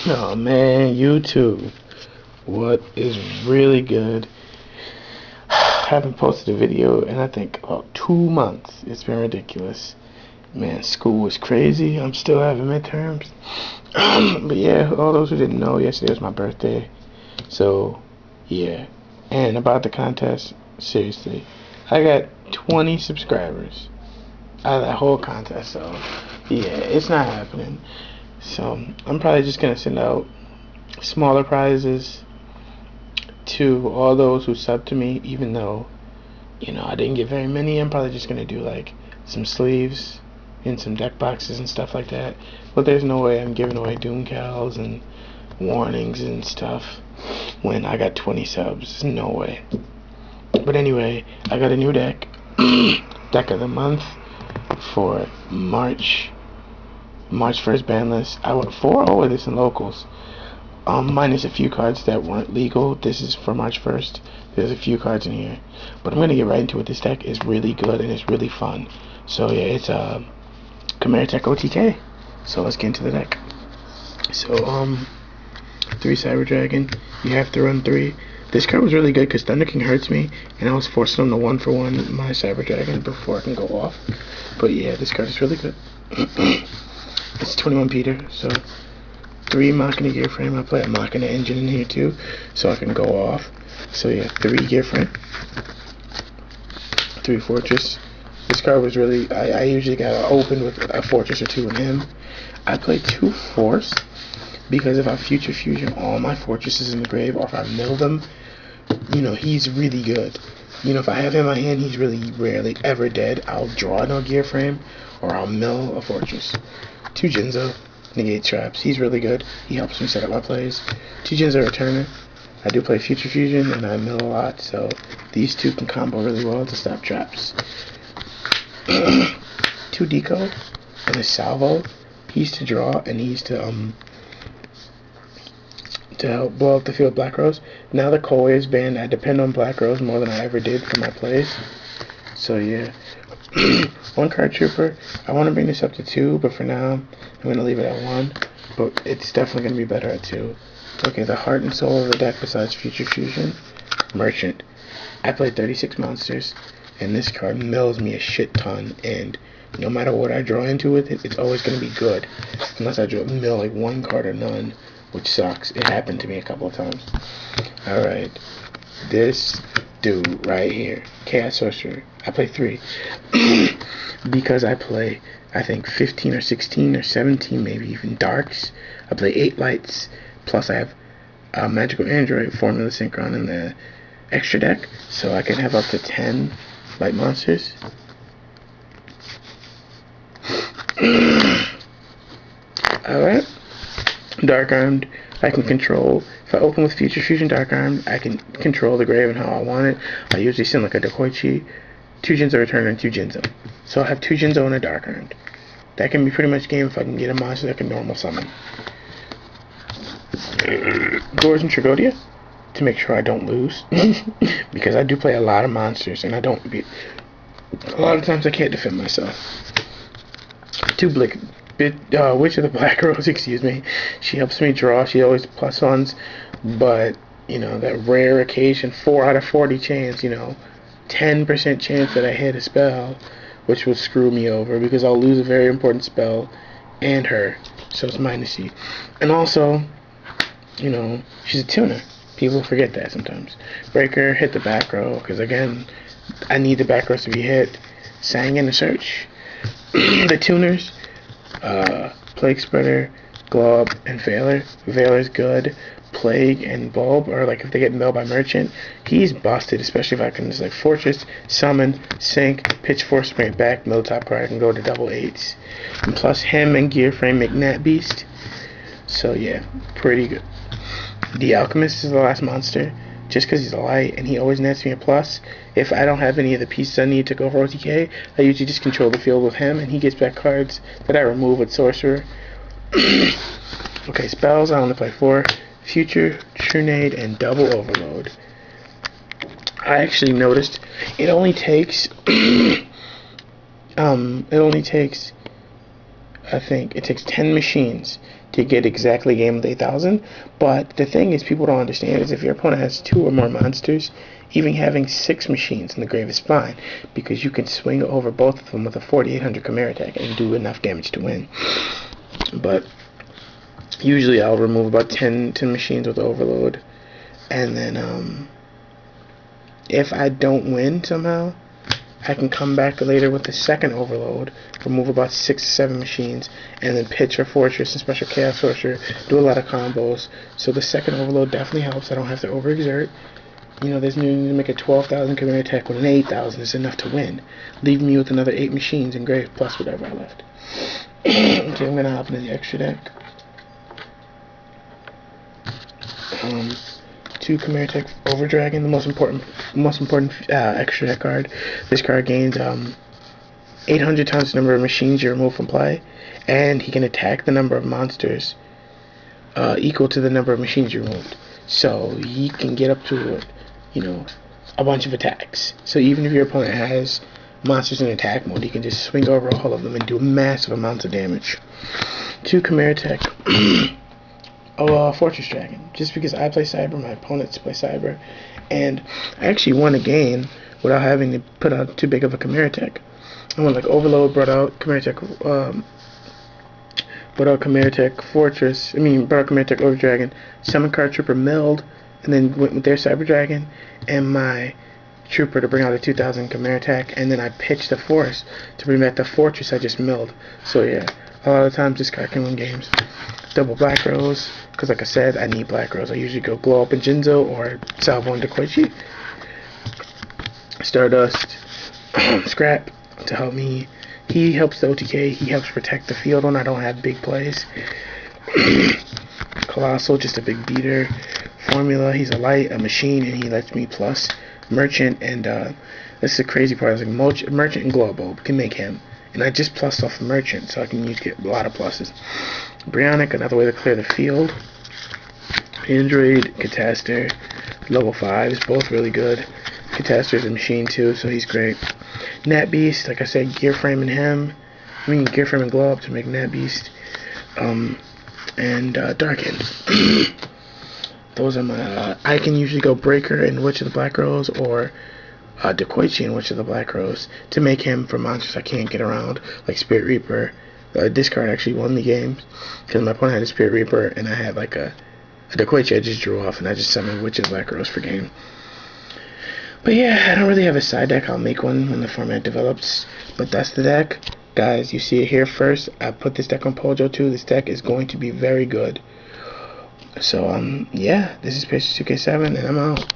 Oh man, YouTube. What is really good? I haven't posted a video in I think about 2 months. It's been ridiculous. Man, school was crazy. I'm still having midterms. But yeah, all those who didn't know, yesterday was my birthday. So, yeah. And about the contest, seriously, I got 20 subscribers out of that whole contest. So, yeah, it's not happening. So, I'm probably just going to send out smaller prizes to all those who sub to me, even though, I didn't get very many. I'm probably just going to do like some sleeves and some deck boxes and stuff like that. But there's no way I'm giving away Doom Cows and warnings and stuff when I got 20 subs. No way. But anyway, I got a new deck. Deck of the month for March 1st Banlist. I went 4-0 with this in locals. Minus a few cards that weren't legal. This is for March 1st. There's a few cards in here. But I'm going to get right into it. This deck is really good and it's really fun. So yeah, it's chimeratech OTK. So let's get into the deck. So, 3 Cyber Dragon. You have to run 3. This card was really good because Thunder King hurts me, and I was forcing him to 1-for-1 my Cyber Dragon before I can go off. But yeah, this card is really good. It's 21 Peter, so 3 Machina Gear Frame. I play a Machina engine in here too, so I can go off. So yeah, 3 Gear Frame, 3 Fortress. This card was really, I usually got open with a Fortress or 2 in him. I play 2 Force, because if I Future Fusion all my Fortresses in the grave, or if I mill them, he's really good. If I have him in my hand, he's really rarely ever dead. I'll draw no Gear Frame, or I'll mill a Fortress. 2 Jinzo, negate traps. He's really good. He helps me set up my plays. 2 Jinzo Returner. I do play Future Fusion, and I mill a lot, so these 2 can combo really well to stop traps. 2 Decode, and a Salvo. He's to draw, and he's to help blow up the field Black Rose. Now the Koi is banned. I depend on Black Rose more than I ever did for my plays. So yeah. 1 Card Trooper. I want to bring this up to 2, but for now I'm going to leave it at 1. But it's definitely going to be better at 2. Okay, the heart and soul of the deck besides Future Fusion. Merchant. I played 36 monsters, and this card mills me a shit ton, and no matter what I draw into with it, it's always going to be good. Unless I mill like 1 card or none, which sucks. It happened to me a couple of times. Alright. This dude right here. Chaos Sorcerer. I play 3. Because I play, I think, 15 or 16 or 17, maybe even Darks. I play 8 Lights. Plus I have Magical Android, Formula Synchron in the extra deck. So I can have up to 10 Light Monsters. Alright. Dark Armed, I can control. If I open with Future Fusion Dark Armed, I can control the grave and how I want it. I usually send like a Dekoichi, 2 Jinzo Returner, and 2 Jinzo. So I have 2 Jinzo and a Dark Armed. That can be pretty much game if I can get a monster that can normal summon. Gores and Tragodia, to make sure I don't lose. Because I do play a lot of monsters, and a lot of times I can't defend myself. 2 Witch of the Black Rose, excuse me. She helps me draw. She always plus ones, but that rare occasion, 4 out of 40 chance, 10% chance that I hit a spell, which would screw me over because I'll lose a very important spell and her. So it's -C. And also, she's a tuner. People forget that sometimes. Breaker, hit the back row, because again, I need the back rows to be hit. Sang in the search. The tuners. Plague Spreader, Glow Up, and Veiler. Veiler's good. Plague and Bulb, or like if they get milled by Merchant, he's busted, especially if I can just like Fortress, Summon, Sink, Pitchfork, Spring it back, mill top card, I can go to double 8s. And plus him and Gear Frame make Nat Beast. So yeah, pretty good. The Alchemist is the last monster, just because he's a light, and he always nets me a plus. If I don't have any of the pieces I need to go for OTK, I usually just control the field with him, and he gets back cards that I remove with Sorcerer. Okay, spells, I only play 4. Future, Trunade, and Double Overload. I actually noticed it only takes I think it takes 10 machines to get exactly a game with 8,000. But the thing is, people don't understand is if your opponent has 2 or more monsters, even having 6 machines in the grave is fine, because you can swing over both of them with a 4800 chimeratech and do enough damage to win. But usually I'll remove about 10 machines with overload, and then if I don't win somehow, I can come back later with the second overload, remove about 6 to 7 machines, and then pitch or fortress and special chaos sorcerer, do a lot of combos. So the second overload definitely helps. I don't have to overexert. You know, there's no need to make a 12,000 chimeratech when an 8,000 is enough to win. Leave me with another 8 machines in grave plus whatever I left. Okay, I'm gonna hop into the extra deck. 2 chimeratech Overdragon, the most important extra deck card. This card gains 800 times the number of machines you remove from play, and he can attack the number of monsters equal to the number of machines you removed. So he can get up to, you know, a bunch of attacks. So even if your opponent has monsters in attack mode, he can just swing over all of them and do massive amounts of damage. 2 chimeratech Fortress Dragon, just because I play Cyber, my opponents play Cyber, and I actually won a game without having to put out too big of a chimeratech. I went like Overload, brought out chimeratech Fortress, brought out chimeratech Overdragon, Summon Card Trooper milled, and then went with their Cyber Dragon, and my Trooper to bring out a 2000 chimeratech, and then I pitched the Force to bring back the Fortress I just milled. So yeah, a lot of times this card can win games. Double Black Rose, because like I said, I need Black Rose. I usually go Glow Up and Jinzo or Salvo and Dekoichi. Stardust, Scrap to help me. He helps the OTK. He helps protect the field when I don't have big plays. Colossal, just a big beater. Formula, he's a light, a machine, and he lets me plus Merchant, and this is the crazy part. I was like, Merchant and Globo can make him. And I just plussed off the Merchant, so I can get a lot of pluses. Brionic, another way to clear the field. Android, Catastor, level 5s, both really good. Catastor's a machine too, so he's great. Nat Beast, like I said, gear framing him. Gear framing Glow Up to make Nat Beast. And Darken. Those are my. I can usually go Breaker and Witch of the Black Rose, or Dekoichi and Witch of the Black Rose to make him for monsters I can't get around, like Spirit Reaper. This card actually won the game because my opponent had a Spirit Reaper and I had like a Dekoichi I just drew off, and I just summoned Witch of the Black Rose for game. But yeah, I don't really have a side deck. I'll make one when the format develops. But that's the deck. Guys, you see it here first. I put this deck on Pojo too. This deck is going to be very good. So, yeah, this is Pacers 2K7, and I'm out.